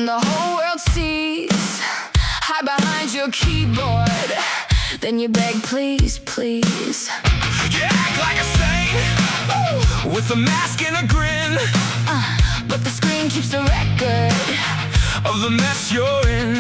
when the whole world sees. Hide behind your keyboard, then you beg, please, please. You act like a saint, with a mask and a grin, but the screen keeps a record of the mess you're in.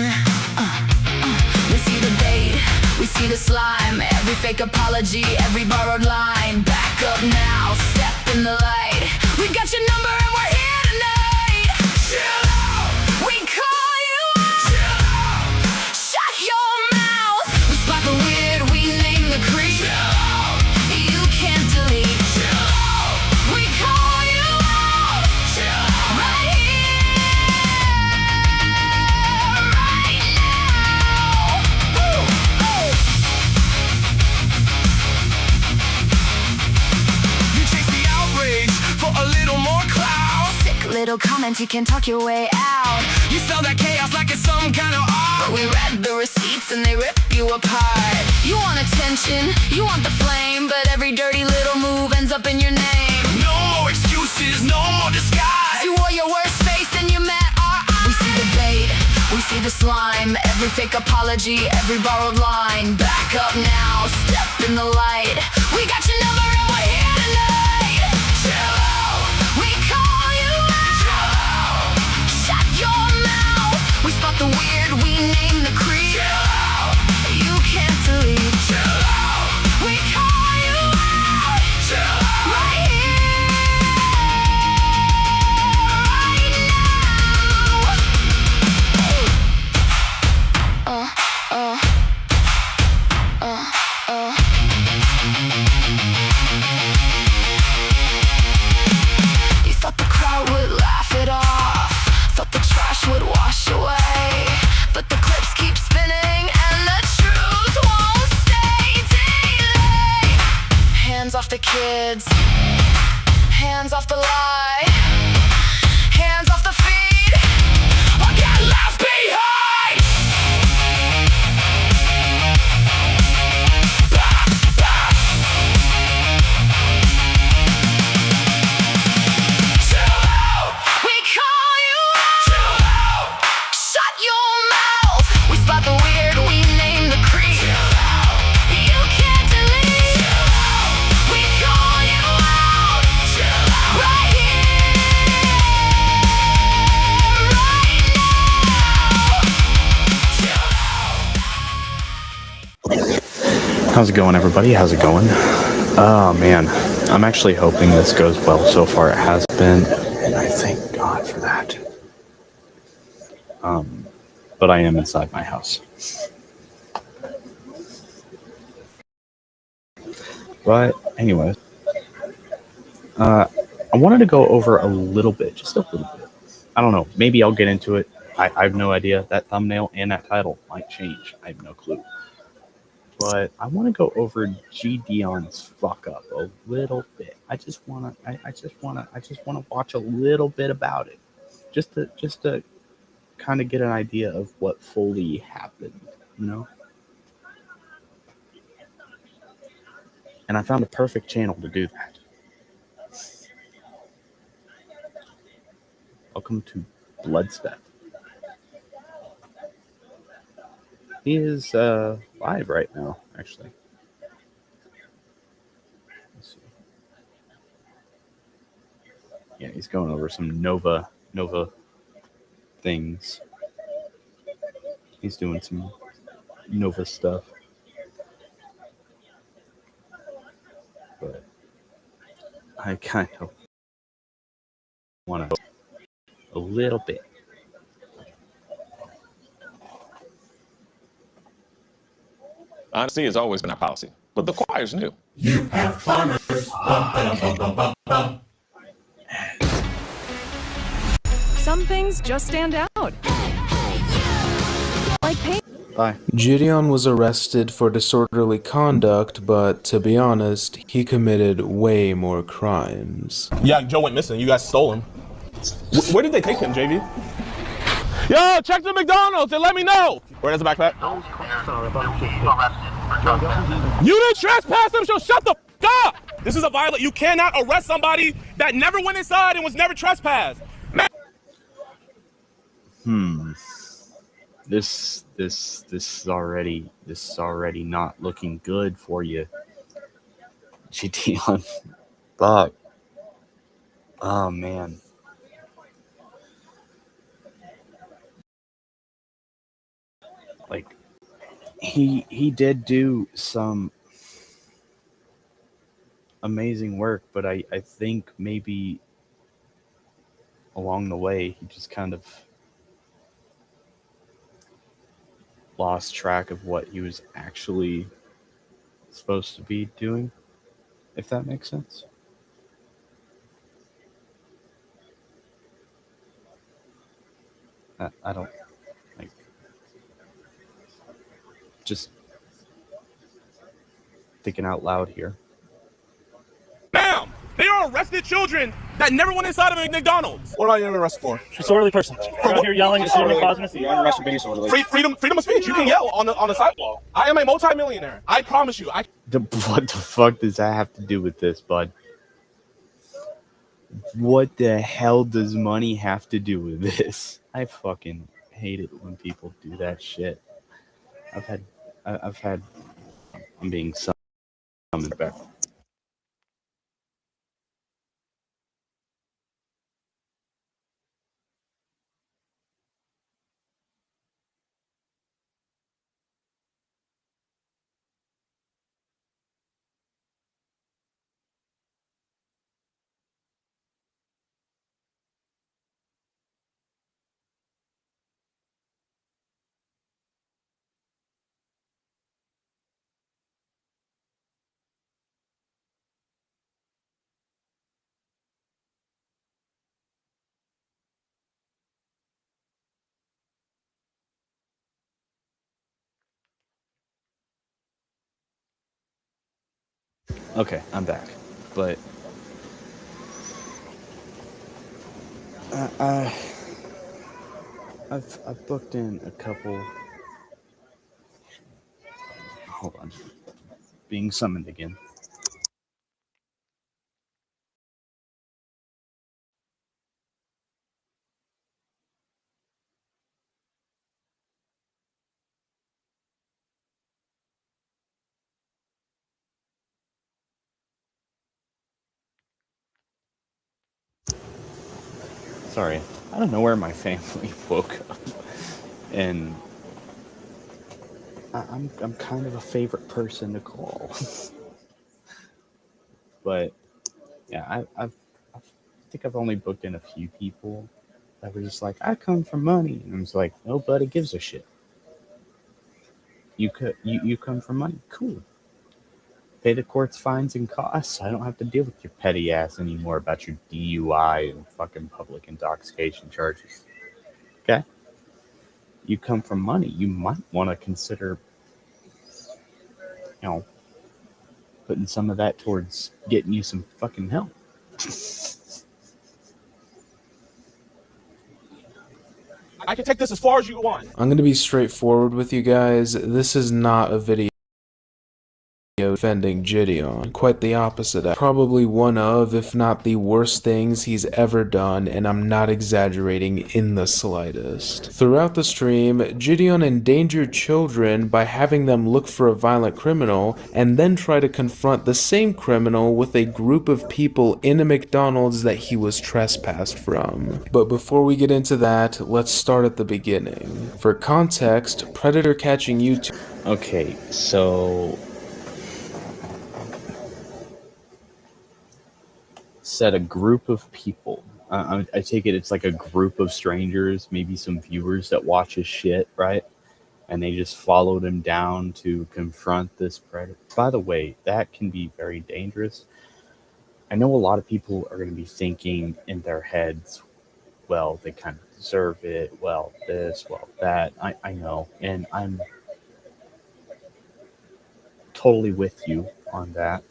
We see the bait, we see the slime, every fake apology, every borrowed line. Back up now, step in the light. We got your number and we're here tonight. Chill out, We call you out. chill out, Shut your mouth. We spot the weird, we name the creep. chill out, You can't delete. chill out, We call you out. chill out. Right here, right now. Woo, oh. You chase the outrage for a little more clout. Sick little comments, you can talk your way out. You sell that chaos like it's some kind of art. But we read the receipts and they rip you apart. You want attention, you want the flame, but every dirty little move ends up in your name. No more excuses, no more disguise. You wore your worst face and you met our eyes. We see the bait, we see the slime, every fake apology, every borrowed line. Back up now, step in the light. We got your number and we're here tonight. Chill out, We call you chill out. out, Shut your mouth. We spot the weird, we name the creep. chill out, You can't delete. chill out, We call you out. chill out. Right here, right now. You thought the crowd would laugh it off, thought the trash would wash away, but the clips keep spinning and the truth won't stay. Delay. Hands off the kids, hands off the lie, hands off the feed, I got left behind. Bah, bah. Chill out, we call you out. chill out, Shut your mouth. We spot the weird, we name the creep. chill out, You can't delete. chill out, We call you out. chill out. Right here, right now. How's it going, everybody? How's it going? Oh man, I'm actually hoping this goes well. So far it has been, and I thank God for that. But I am inside my house. But anyways, I wanted to go over a little bit, just a little bit. I don't know, maybe I'll get into it. I have no idea. That thumbnail and that title might change. I have no clue. But I want to go over JiDion's fuck up a little bit. I just want to watch a little bit about it, just to kind of get an idea of what fully happened, you know. And I found a perfect channel to do that. Welcome to Bloodstep. He is live right now, actually. Let's see. Yeah, he's going over some Nova things. He's doing some Nova stuff. But I kind of want to a little bit. Honesty has always been our policy, but the choir's new. You have farmers. Some things just stand out. Like paint. Bye. JiDion was arrested for disorderly conduct, but to be honest, he committed way more crimes. Yeah, Joe went missing. You guys stole him. Where did they take him, JV? Yo, check the McDonald's and let me know. Where's the backpack? You didn't trespass him, so shut the f up. This is a violation. You cannot arrest somebody that never went inside and was never trespassed. Man. Hmm. This is already not looking good for you, JiDion. Fuck. Oh man. Like he did do some amazing work, but I think maybe along the way he just kind of lost track of what he was actually supposed to be doing, if that makes sense. I don't like just thinking out loud here. Ma'am, they are arrested children that never went inside of a McDonald's. What am I even arrested for? Disorderly person. You're out here yelling, disorderly, causing a scene. Freedom of speech. You can yell on the sidewalk. I am a multimillionaire. I promise you. What the fuck does that have to do with this, bud? What the hell does money have to do with this? I fucking hate it when people do that shit. I've had, I'm being summoned back. Okay, I'm back. But I I've booked in a couple. Hold on, being summoned again. Sorry, I don't know where my family woke up, and I'm kind of a favorite person to call. But yeah, I think I've only booked in a few people that were just like, I come for money, and I was like, nobody gives a shit. You come for money, cool. Pay the court's fines and costs. I don't have to deal with your petty ass anymore about your DUI and fucking public intoxication charges. Okay? You come from money. You might want to consider, you know, putting some of that towards getting you some fucking help. I can take this as far as you want. I'm going to be straightforward with you guys. This is not a video defending JiDion. Quite the opposite. Probably one of, if not the worst things he's ever done, and I'm not exaggerating in the slightest. Throughout the stream, JiDion endangered children by having them look for a violent criminal and then try to confront the same criminal with a group of people in a McDonald's that he was trespassed from. But before we get into that, let's start at the beginning. For context, Predator catching YouTube. Okay, so said a group of people. I take it it's like a group of strangers, maybe some viewers that watch his shit, right? And they just followed him down to confront this predator. By the way, that can be very dangerous. I know a lot of people are going to be thinking in their heads, well, they kind of deserve it. Well, this, well, that. I know. And I'm totally with you on that.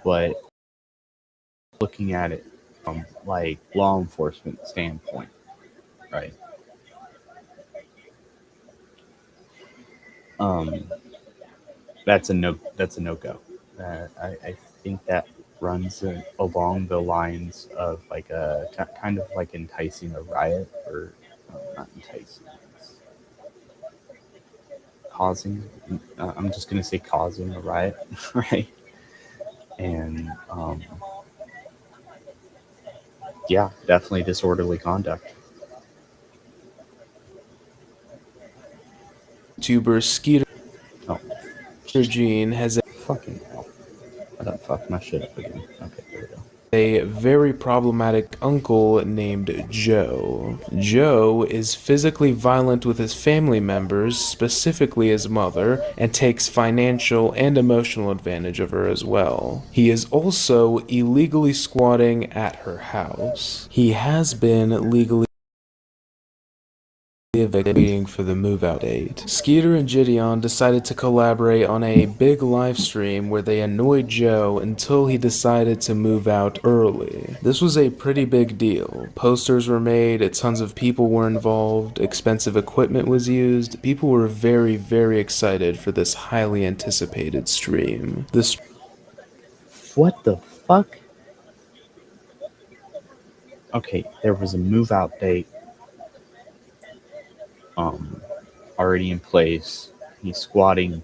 But looking at it from like law enforcement standpoint, right? Um, that's a no go. I think that runs along the lines of like a kind of like enticing a riot, or not enticing, it's causing. I'm just gonna say causing a riot, right? And yeah, definitely disorderly conduct. YouTuber Skeeter Oh, Gene has fucking hell! I done fucked my shit up again. Okay, there we go. a very problematic uncle named Joe. Joe is physically violent with his family members, specifically his mother, and takes financial and emotional advantage of her as well. He is also illegally squatting at her house. He has been legally waiting for the move-out date. Skeeter and JiDion decided to collaborate on a big live stream where they annoyed Joe until he decided to move out early. This was a pretty big deal. Posters were made, tons of people were involved, expensive equipment was used. People were very, very excited for this highly anticipated stream. This What the fuck? Okay, there was a move out date already in place. He's squatting.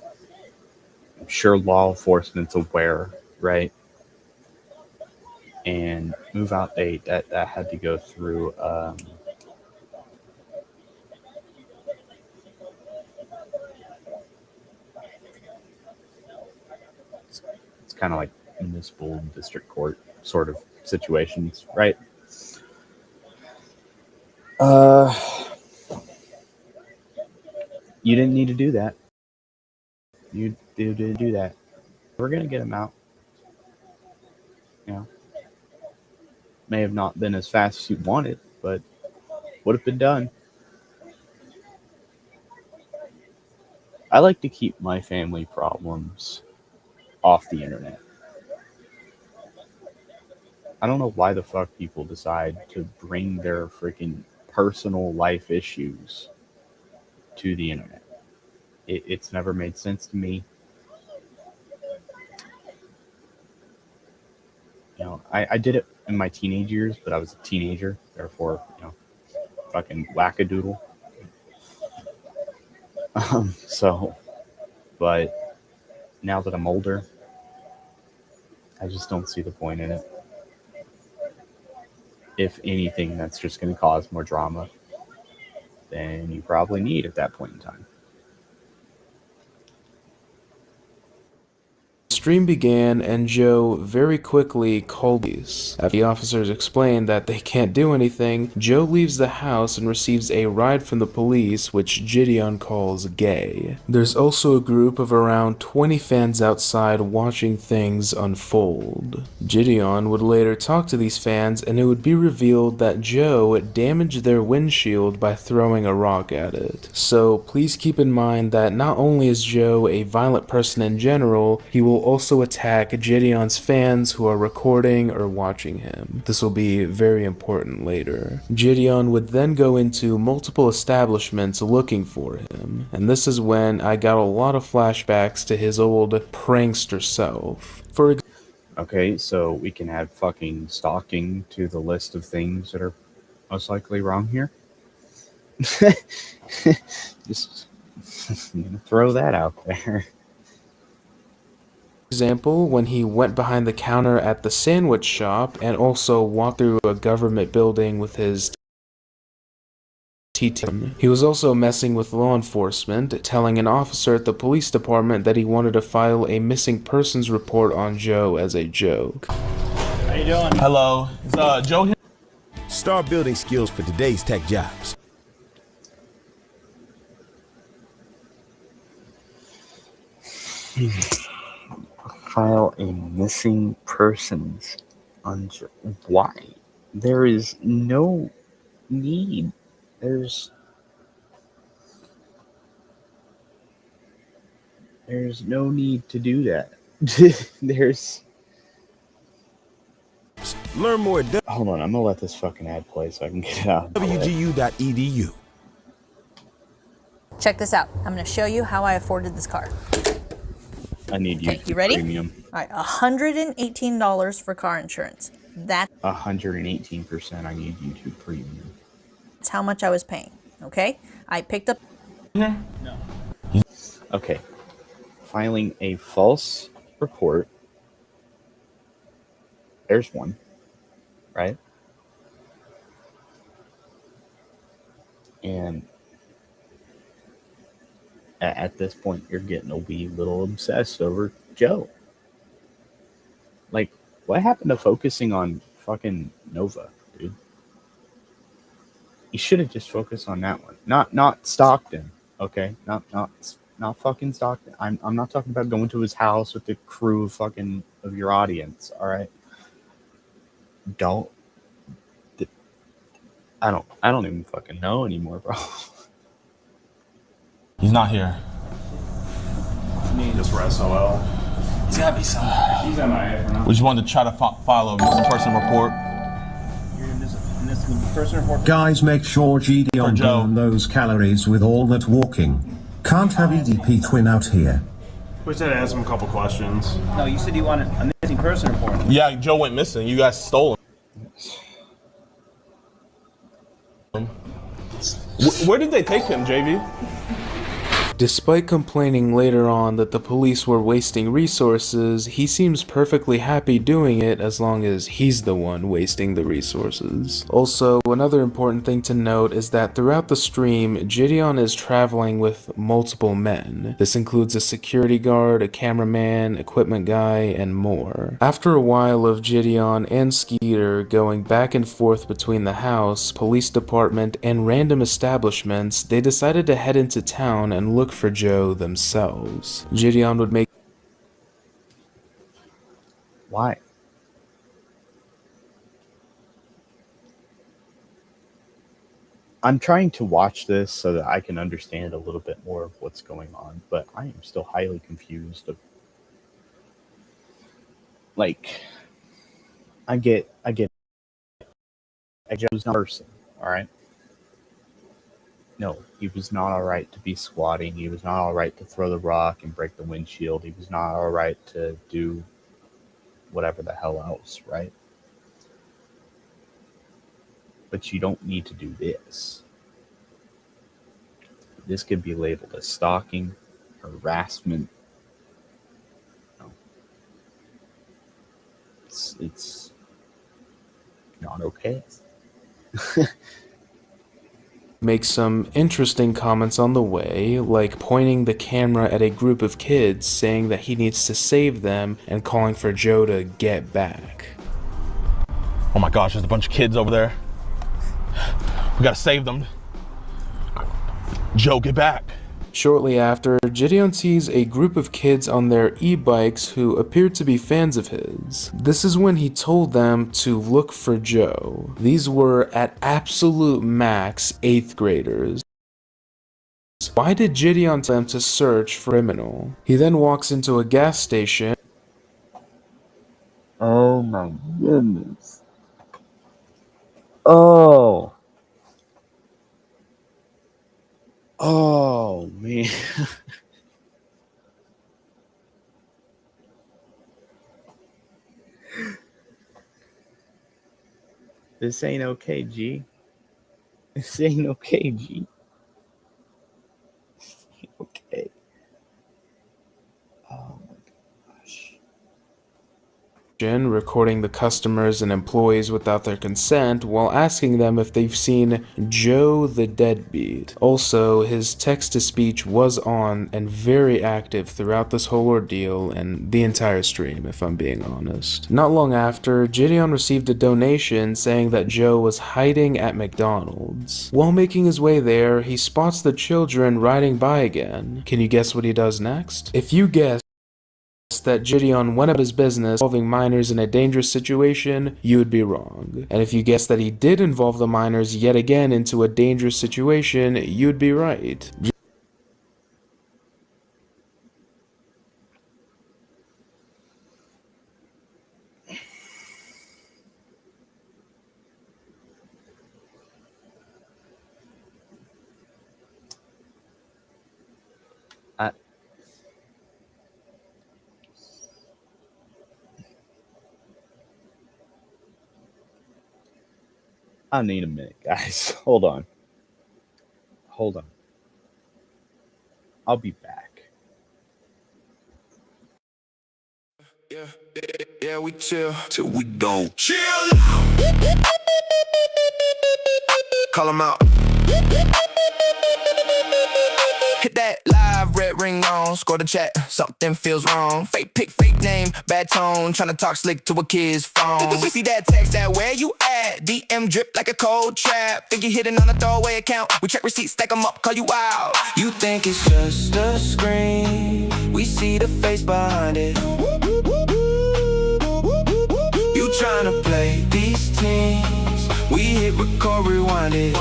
I'm sure law enforcement's aware, right? And move out date that had to go through it's kind of like municipal district court sort of situations, right? You didn't need to do that. You didn't do that. We're gonna get him out. You know, may have not been as fast as you wanted, but would have been done. I like to keep my family problems off the internet. I don't know why the fuck people decide to bring their freaking personal life issues to the internet. It's never made sense to me. You know, I did it in my teenage years, but I was a teenager, therefore, you know, fucking wackadoodle. But now that I'm older, I just don't see the point in it. If anything, that's just going to cause more drama than you probably need at that point in time. stream began, and Joe very quickly called police. After the officers explained that they can't do anything, Joe leaves the house and receives a ride from the police, which JiDion calls gay. There's also a group of around 20 fans outside watching things unfold. JiDion would later talk to these fans, and it would be revealed that Joe damaged their windshield by throwing a rock at it. So please keep in mind that not only is Joe a violent person in general, he will also attack JiDion's fans who are recording or watching him. This will be very important later. JiDion would then go into multiple establishments looking for him, and this is when I got a lot of flashbacks to his old prankster self. Okay, so we can add fucking stalking to the list of things that are most likely wrong here. Just I'm gonna throw that out there. Example, when he went behind the counter at the sandwich shop and also walked through a government building with his team. He was also messing with law enforcement, telling an officer at the police department that he wanted to file a missing persons report on Joe as a joke. How you doing? Hello, is Joe here? Start building skills for today's tech jobs. File a missing persons on why? There is no need. There's no need to do that. There's Learn more at hold on, I'm gonna let this fucking ad play so I can get it out. wgu.edu. Check this out. I'm going to show you how I afforded this car. I need Okay, YouTube you ready? Premium. All right, $118 for car insurance. That's 118%. I need YouTube Premium. how much I was paying. Okay, I picked up. Okay. Filing a false report. There's one, right? And at this point, you're getting a wee little obsessed over Joe. Like, what happened to focusing on fucking Nova, dude? You should have just focused on that one. Not Stockton, okay? Not fucking Stockton. I'm not talking about going to his house with the crew of your audience, all right? Don't. I don't even fucking know anymore, bro. He's not here. Just for SOL. He's gotta be somewhere. He's MIA for now. We just wanted to try to file a missing person report. You're in this person report. Guys, make sure For JiDion Joe. burn those calories with all that walking. Can't have EDP twin out here. We said ask him a couple questions. No, you said you wanted a missing person report. Yeah, Joe went missing. You guys stole him. Where did they take him, JV? Despite complaining later on that the police were wasting resources, he seems perfectly happy doing it as long as he's the one wasting the resources. Also, another important thing to note is that throughout the stream, JiDion is traveling with multiple men. This includes a security guard, a cameraman, equipment guy, and more. After a while of JiDion and Skeeter going back and forth between the house, police department, and random establishments, they decided to head into town and look for Joe themselves. JiDion would make. Why? I'm trying to watch this so that I can understand a little bit more of what's going on, but I am still highly confused. Like, I get Joe's not a person, all right? No, he was not all right to be squatting. He was not all right to throw the rock and break the windshield. He was not all right to do whatever the hell else, right? But you don't need to do this. This could be labeled as stalking, harassment. No. It's not okay. Make some interesting comments on the way, like pointing the camera at a group of kids saying that he needs to save them and calling for Joe to get back. Oh my gosh, there's a bunch of kids over there. We gotta save them. Joe, get back. Shortly after, JiDion sees a group of kids on their e-bikes who appeared to be fans of his. This is when he told them to look for Joe. These were, at absolute max, 8th graders. Why did JiDion tell them to search for a criminal? He then walks into a gas station. Oh my goodness. Oh. Oh, man. This ain't okay, G. This ain't okay, G. This ain't okay. Oh my gosh. Recording the customers and employees without their consent while asking them if they've seen Joe the deadbeat. Also, his text-to-speech was on and very active throughout this whole ordeal and the entire stream, if I'm being honest. Not long after, JiDion received a donation saying that Joe was hiding at McDonald's. While making his way there, he spots the children riding by again. Can you guess what he does next? If you guess that JiDion went about his business involving minors in a dangerous situation, you would be wrong. And if you guess that he did involve the minors yet again into a dangerous situation, you'd be right. I need a minute, guys. Hold on. Hold on. I'll be back. Yeah, we chill till we don't. Chill. Call them out. Hit that live, red ring on, score the chat, something feels wrong. Fake pick, fake name, bad tone, tryna talk slick to a kid's phone. We see that text, that where you at? DM drip like a cold trap. Think you hitting on a throwaway account. We check receipts, stack them up, call you out. You think it's just a screen, we see the face behind it. You tryna play these teams, we hit record, rewind it.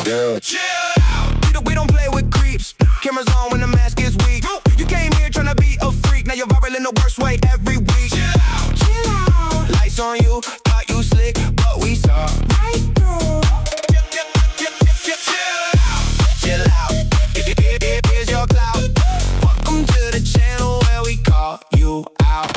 Yeah. Chill out. We don't play with creeps. Cameras on when the mask is weak. You came here tryna be a freak. Now you're viral in the worst way every week. Chill out. Chill out. Lights on you, thought you slick, but we saw right through. Chill out. Here's your clout. Welcome to the channel where we call you out.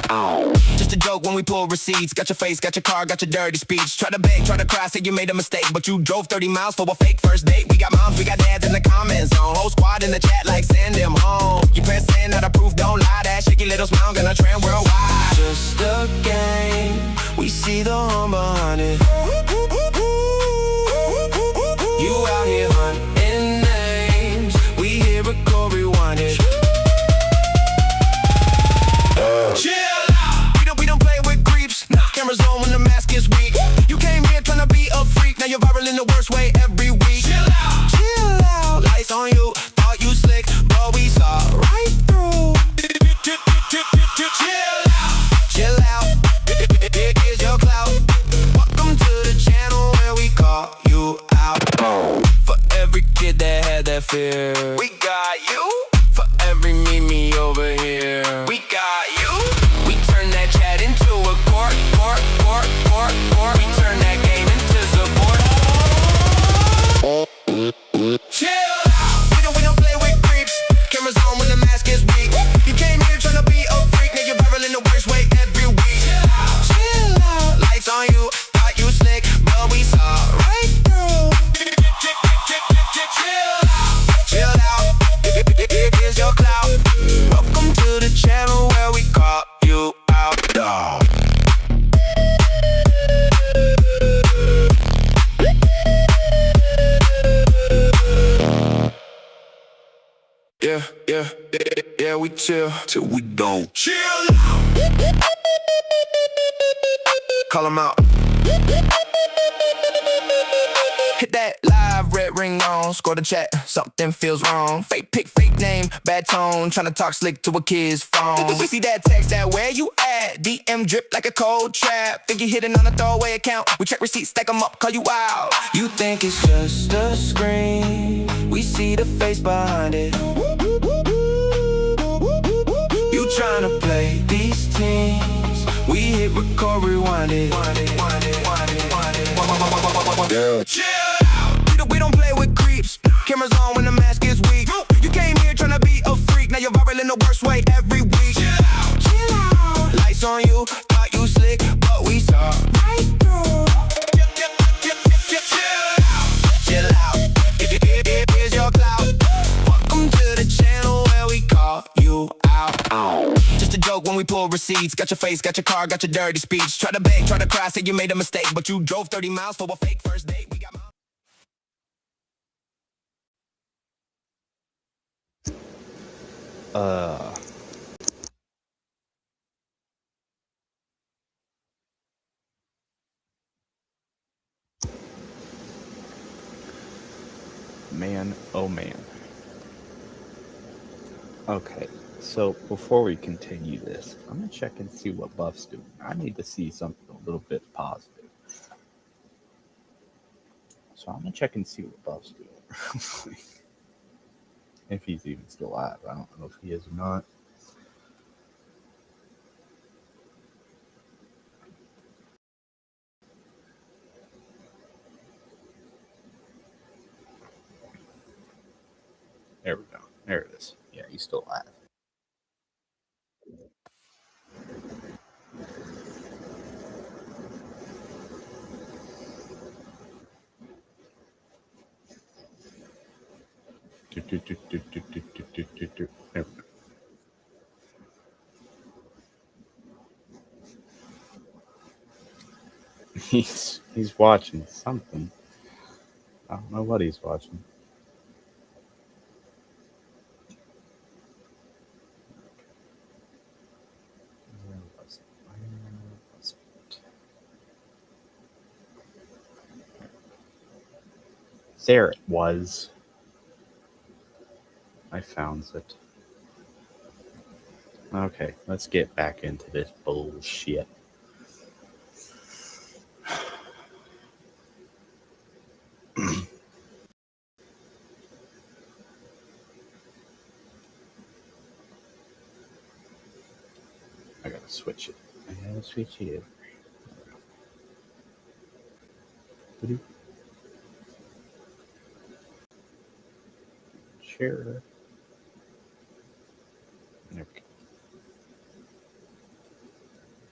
Just a joke when we pull receipts. Got your face, got your car, got your dirty speech. Try to beg, try to cry, say you made a mistake, but you drove 30 miles for a fake first date. We got moms, we got dads in the comment zone. Whole squad in the chat like send them home. You press send, not approved, don't lie. That shaky little smile gonna trend worldwide. Just a game, we see the harm behind it. You out here hunting names, we here record, rewind it. Chill out. We don't play with creeps. Cameras on when the mask is weak. You came here tryna be a freak. Now you're viral in the worst way every week. Chill out. Chill out. Lights on you. Thought you slick, but we saw right through. Chill out. Chill out. Here's your clout. Welcome to the channel where we call you out. For every kid that had that fear, we got you. For every Mimi over here, we got you. We turn that chat into a court. We turn that game into support. Chill out. We don't play with creeps. Cameras on when the mask is weak. You came here tryna be a freak. Now you're viral in the worst way every week. Chill out. Lights on you, thought you slick, but we saw right through. Chill out. Here's your clout. Welcome to the channel where we call you out, dog. Yeah, we chill till we don't. Chill out. Call them out. Hit that live, red ring on, score the chat, something feels wrong. Fake pick, fake name, bad tone, tryna talk slick to a kid's phone. We see that text, that where you at? DM drip like a cold trap. Think you hitting on a throwaway account. We check receipts, stack them up, call you out. You think it's just a screen, we see the face behind it. You tryna play these teams, we hit record, rewind it. Yeah. Chill out. We don't play with creeps. Cameras on when the mask is weak. You came here tryna be a freak. Now you're viral in the worst way every week. Chill out. Chill out. Lights on you, thought you slick, but we saw right through. Chill out. Here's your clout. Welcome to the channel where we call you out. Just a joke when we pull receipts. Got your face, got your car, got your dirty speech. Try to beg, try to cry, say you made a mistake, but you drove 30 miles for a fake first date. We got Man, oh man. Okay, so before we continue this, I'm gonna check and see what Buff's doing. I need to see something a little bit positive. So I'm gonna check and see what Buff's doing. If he's even still alive. I don't know if he is or not. There we go. There it is. Yeah, he's still alive. There we go. He's watching something. I don't know what he's watching. Where was it? There it was. I found it. Okay, let's get back into this bullshit. I gotta switch it. Share. There we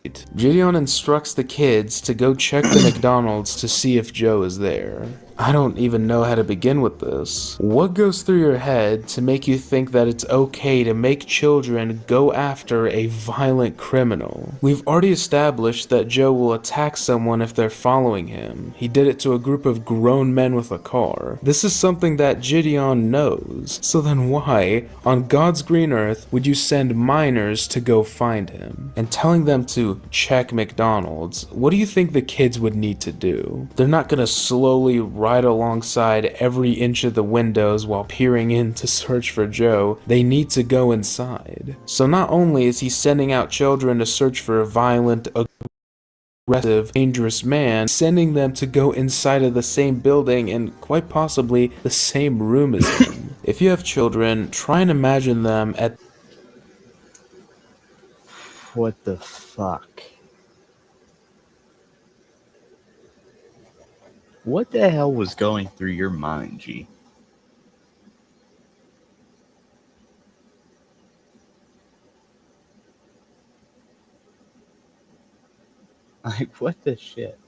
go. JiDion instructs the kids to go check the McDonald's to see if Joe is there. I don't even know how to begin with this. What goes through your head to make you think that it's okay to make children go after a violent criminal? We've already established that Joe will attack someone if they're following him. He did it to a group of grown men with a car. This is something that JiDion knows. So then why, on God's green earth, would you send minors to go find him? And telling them to check McDonald's, what do you think the kids would need to do? They're not gonna slowly ride alongside every inch of the windows while peering in to search for Joe. They need to go inside. So not only is he sending out children to search for a violent, aggressive, dangerous man, sending them to go inside of the same building and quite possibly the same room as him. If you have children, try and imagine them at... What the fuck? What the hell was going through your mind, G? Like, what the shit?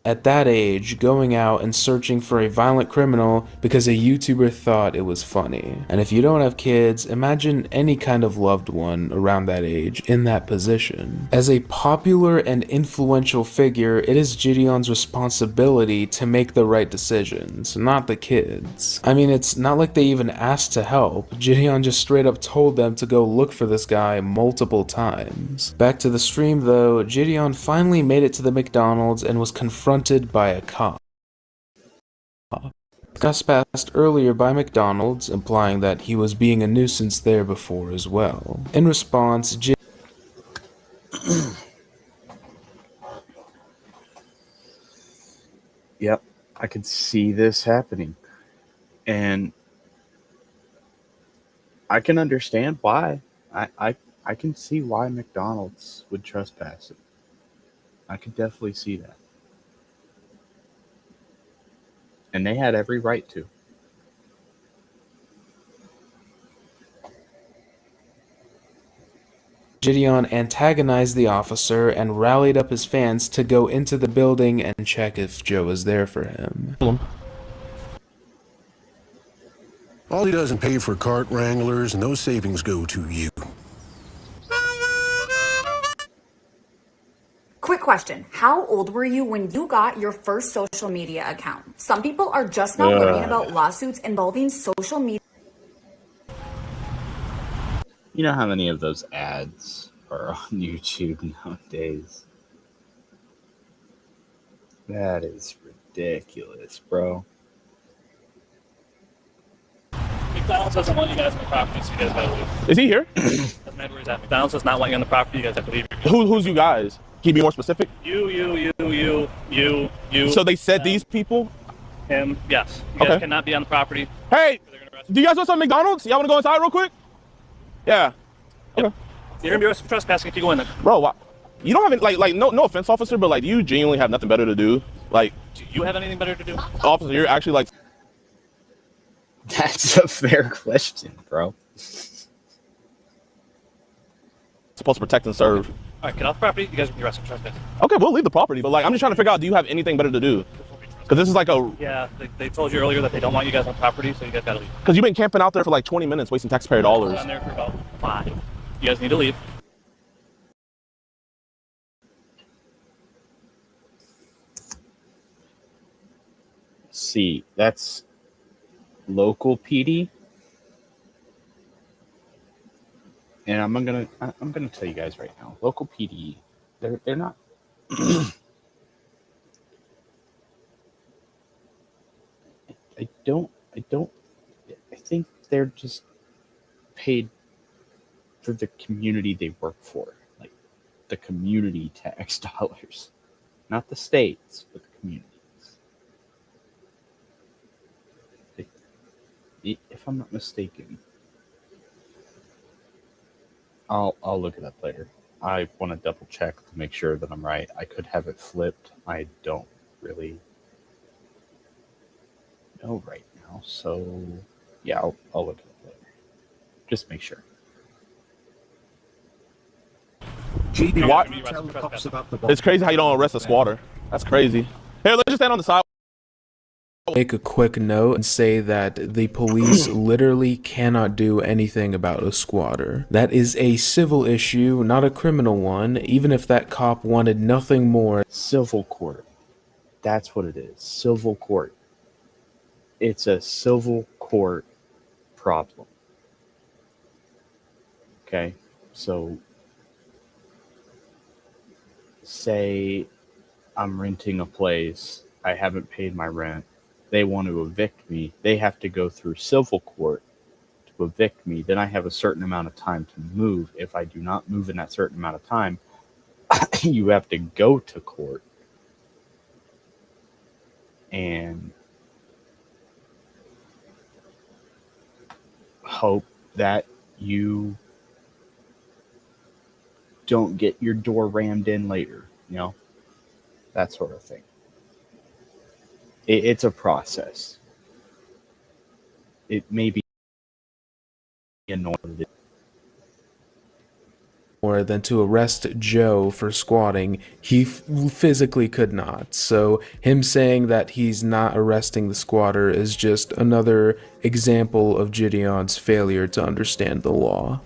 At that age, going out and searching for a violent criminal because a YouTuber thought it was funny. And if you don't have kids, imagine any kind of loved one around that age in that position. As a popular and influential figure, it is JiDion's responsibility to make the right decisions, not the kids. I mean, it's not like they even asked to help. JiDion just straight up told them to go look for this guy multiple times. Back to the stream though, JiDion finally made it to the McDonald's and was confronted by a cop. Discussed passed earlier by McDonald's, implying that he was being a nuisance there before as well. In response, Yep, I could see this happening. And I can understand why. I can see why McDonald's would trespass it. I could definitely see that. And they had every right to. JiDion antagonized the officer and rallied up his fans to go into the building and check if Joe was there for him. All he doesn't pay for cart wranglers, and those savings go to you. Quick question. How old were you when you got your first social media account? Some people are just not learning about lawsuits involving social media. You know how many of those ads are on YouTube nowadays? That is ridiculous, bro. McDonald's doesn't want you guys on the property, so you guys gotta leave. Is he here? Doesn't matter where he's at. McDonald's does not want you on the property, you guys have to leave. Who's you guys? Can you be more specific? You. So they said these people? Him, yes. You guys cannot be on the property. Hey, do you guys want some McDonald's? Y'all want to go inside real quick? Yeah. Okay. You're gonna be arrested for trespassing if you go in there. Bro, you don't have any, no offense, officer, but like, do you genuinely have nothing better to do? Like, do you have anything better to do? Officer, you're actually like... That's a fair question, bro. Supposed to protect and serve. All right, get off the property. You guys will be arrested for trespassing. Okay, we'll leave the property, but like, I'm just trying to figure out, do you have anything better to do? Because this is like a... Yeah, they told you earlier that they don't want you guys on property, so you guys gotta leave. Because you've been camping out there for like 20 minutes, wasting taxpayer dollars. I've been there for about 5. You guys need to leave. See, that's local PD. And I'm gonna tell you guys right now, local PD, they're not. I think they're just paid for the community they work for, like the community tax dollars, not the states, but the communities. If I'm not mistaken, I'll look it up later. I want to double check to make sure that I'm right. I could have it flipped. I don't really know right now, so yeah, I'll look it up later. Just make sure. It's crazy how you don't arrest a squatter. That's crazy. Here, let's just stand on the side. Make a quick note and say that the police literally cannot do anything about a squatter. That is a civil issue, not a criminal one, even if that cop wanted nothing more. Civil court. That's what it is. Civil court. It's a civil court problem. Okay? So, say I'm renting a place, I haven't paid my rent, they want to evict me, they have to go through civil court to evict me, then I have a certain amount of time to move. If I do not move in that certain amount of time, you have to go to court and hope that you don't get your door rammed in later, that sort of thing. It's a process. It may be annoying. More than to arrest Joe for squatting. He physically could not. So him saying that he's not arresting the squatter is just another example of JiDion's failure to understand the law.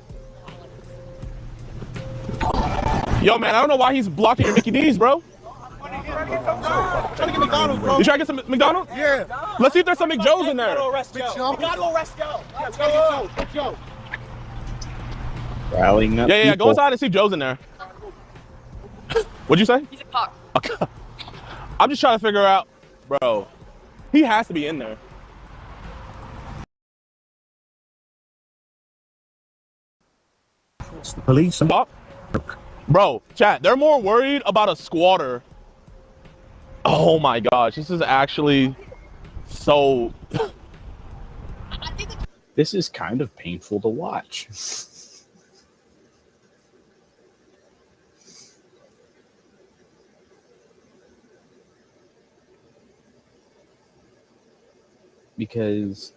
Yo, man, I don't know why he's blocking your Mickey D's, bro. Trying to get McDonald's, bro. You trying to get some McDonald's? Yeah. Let's see if there's some McJoes in there. We gotta arrest Joe. Let's go get Joe. Rallying up. Yeah. Go inside and see if Joe's in there. What'd you say? He's a cop. I'm just trying to figure out, bro. He has to be in there. Police. Bro, chat, they're more worried about a squatter. Oh my gosh, this is actually so... This is kind of painful to watch. Because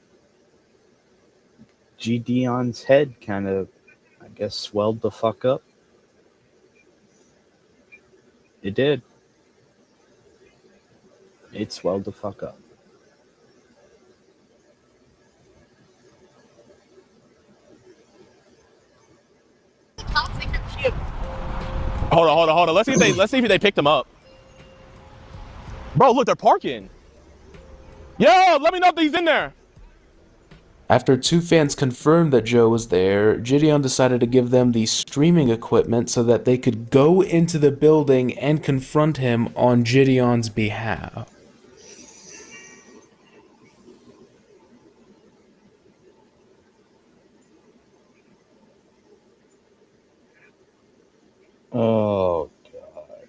JiDion's head kind of, I guess, swelled the fuck up. It did. It swelled the fuck up. Hold on. Let's see if they picked him up. Bro, look, they're parking. Yo, let me know if he's in there. After two fans confirmed that Joe was there, JiDion decided to give them the streaming equipment so that they could go into the building and confront him on JiDion's behalf. Oh, God.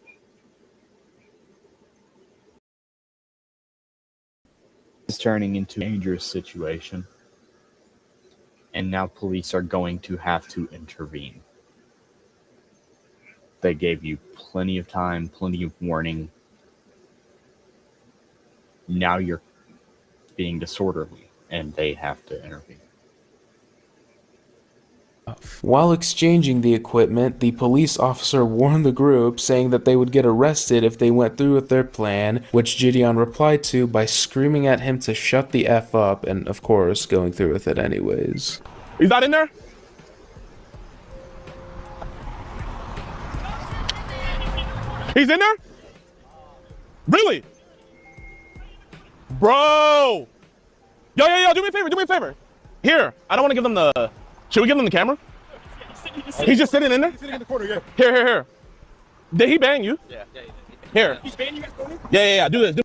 It's turning into a dangerous situation. And now police are going to have to intervene. They gave you plenty of time, plenty of warning. Now you're being disorderly, and they have to intervene. While exchanging the equipment, the police officer warned the group, saying that they would get arrested if they went through with their plan, which JiDion replied to by screaming at him to shut the F up and, of course, going through with it anyways. He's not in there? He's in there? Really? Bro! Yo, do me a favor. Here, I don't want to give them the... Should we give them the camera? He's just sitting in there? He's sitting in the corner, yeah. Here. Did he bang you? Yeah. Here. He's banging you guys going? Yeah, do this.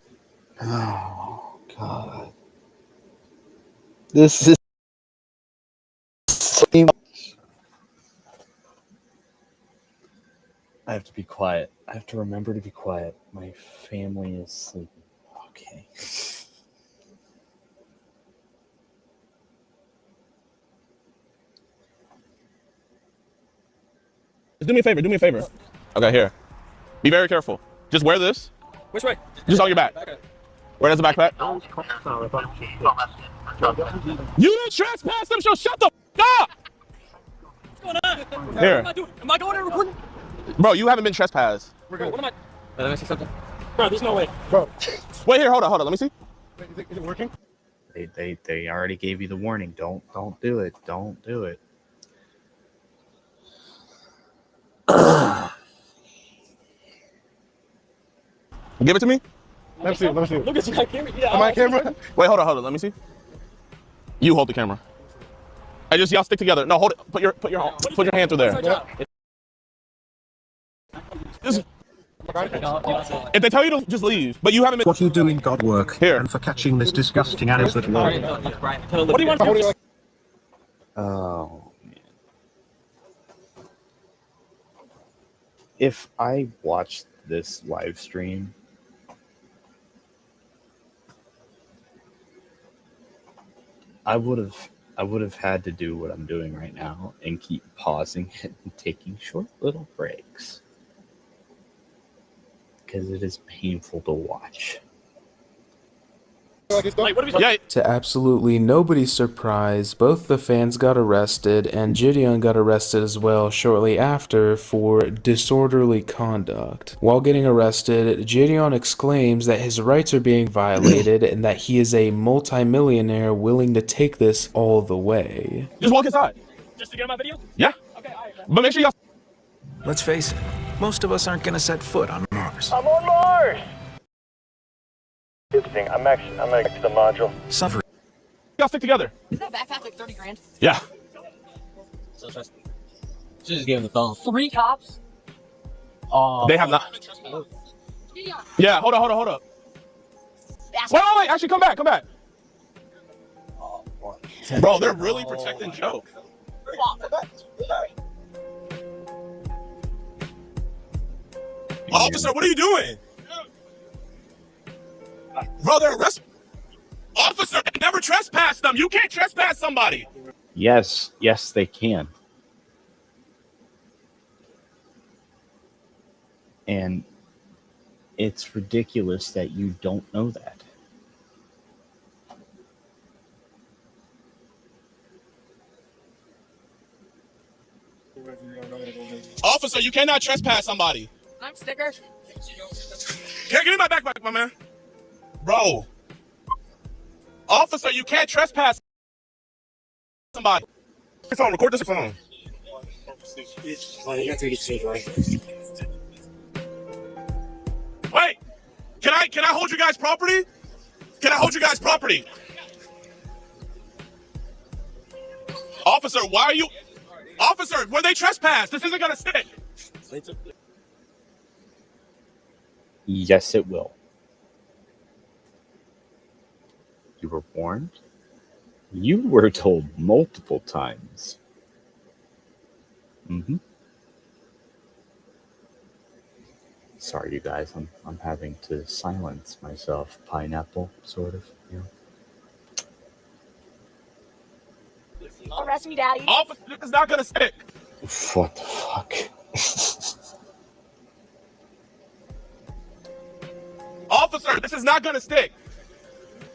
Oh, God. This is so much. I have to be quiet. I have to remember to be quiet. My family is sleeping. Okay. Just do me a favor. Okay, here. Be very careful. Just wear this. Which way? Just on your back. Okay. Wear it as a backpack. You didn't trespass them, so shut the f up! What's going on? Here. What am I doing? Am I going there recording? Bro, you haven't been trespassed. Bro, what am I? Let me see something. Bro, there's no way. Bro. Wait here, hold on. Let me see. Is it working? They already gave you the warning. Don't do it. Don't do it. Give it to me. Let me see. Look at my camera. Yeah, Am I on camera? Wait, hold on. Let me see. You hold the camera. Y'all stick together. No, hold it. Put your hand through there. Just, if they tell you to just leave, but you haven't been. What you doing, God work, Here. and for catching this disgusting animals that roll. What do you want? Oh, man. If I watched this live stream, I would have had to do what I'm doing right now and keep pausing it and taking short little breaks. Because it is painful to watch. Yeah. To absolutely nobody's surprise, both the fans got arrested and JiDion got arrested as well shortly after for disorderly conduct. While getting arrested, JiDion exclaims that his rights are being violated and that he is a multimillionaire willing to take this all the way. Just walk inside. Just to get on my video? Yeah. Okay, all right. But make sure y'all. Let's face it, most of us aren't gonna set foot on Mars. I'm on Mars! I'm actually to the module. Suffer. Y'all stick together. Is that backpack like 30 grand? Yeah. So just give him the phone. 3 cops? They have not. Yeah, hold up. Wait. Actually, come back. Bro, they're really protecting Joe. Officer, what are you doing? Bro, they're arrested. Officer, they never trespass them. You can't trespass somebody. Yes, they can. And it's ridiculous that you don't know that. Officer, you cannot trespass somebody. I'm sticker. Here, give me my backpack, my man. Bro. Officer, you can't trespass somebody. Phone, record this phone. Wait, can I hold you guys' property? Officer, why are you? Officer, where they trespass? This isn't gonna stick. Yes, it will. You were warned. You were told multiple times. Sorry, you guys. I'm having to silence myself. Pineapple, sort of. You know. Arrest me, Daddy. Officer, this is not gonna stick. What the fuck? Officer, this is not gonna stick.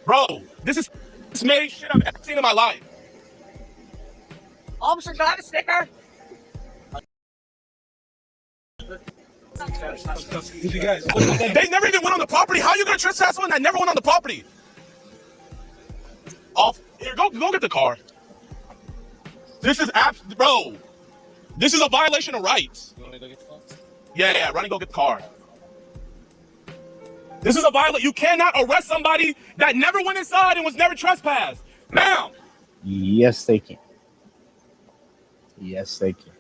Bro, this is the smartest shit I've ever seen in my life. Officer, can I have a sticker? They never even went on the property. How are you gonna trespass someone that never went on the property? Off here, go get the car. This is bro. This is a violation of rights. You want me to go get the phone? Yeah, run and go get the car. This is a violation. You cannot arrest somebody that never went inside and was never trespassed. Now. Yes, they can. Yes, they can.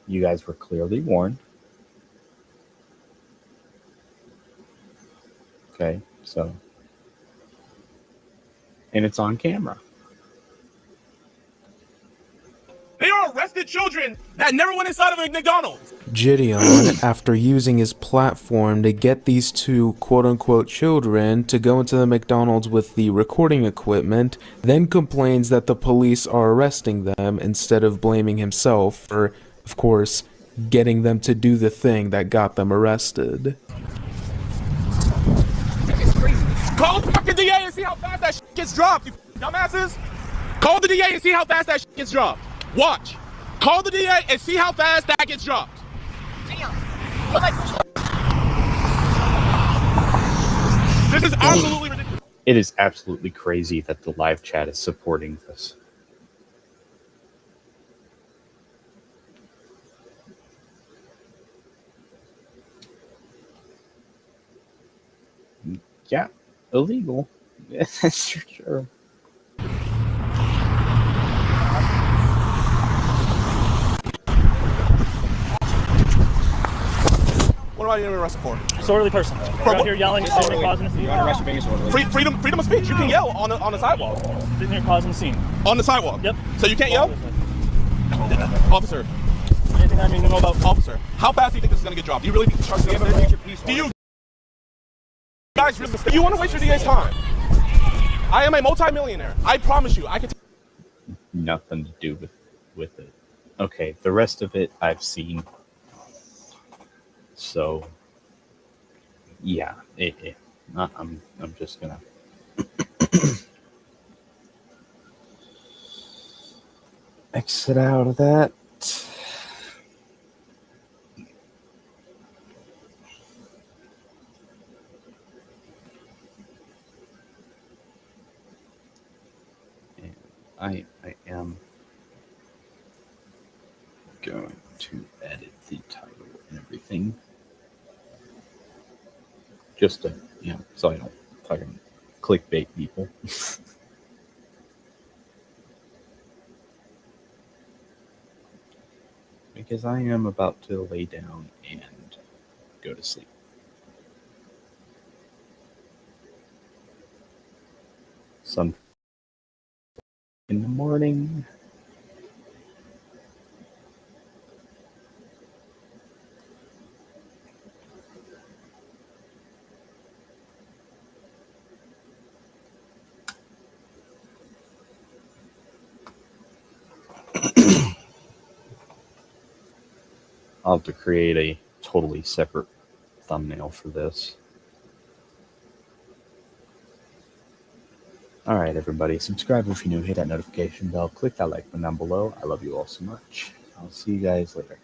You guys were clearly warned. Okay, so. And it's on camera. They are arrested children that never went inside of a McDonald's. JiDion, after using his platform to get these two quote-unquote children to go into the McDonald's with the recording equipment, then complains that the police are arresting them instead of blaming himself for, of course, getting them to do the thing that got them arrested. Call the fucking DA and see how fast that shit gets dropped, you dumbasses. Call the DA and see how fast that shit gets dropped. Watch. Call the DA and see how fast that gets dropped. This is absolutely ridiculous. It is absolutely crazy that the live chat is supporting this. Yeah, illegal. That's for sure. What am I getting arrested for? Disorderly person. You're out here yelling, sitting here causing a scene. Freedom of speech. You can yell on the sidewalk. Sitting here causing a scene. On the sidewalk? Yep. So you can't yell? Officer. Anything I need to know about? Officer, how fast do you think this is going to get dropped? Do you really think trust me? Do you guys really, you want to waste your DA's time? I am a multi-millionaire. I promise you. I can. Nothing to do with it. Okay, the rest of it I've seen. So, yeah, I'm just gonna exit out of that. And I am going to edit the title and everything. Just to, so I don't fucking clickbait people. Because I am about to lay down and go to sleep. Some in the morning. I'll have to create a totally separate thumbnail for this. All right, everybody. Subscribe if you're new. Hit that notification bell. Click that like button down below. I love you all so much. I'll see you guys later.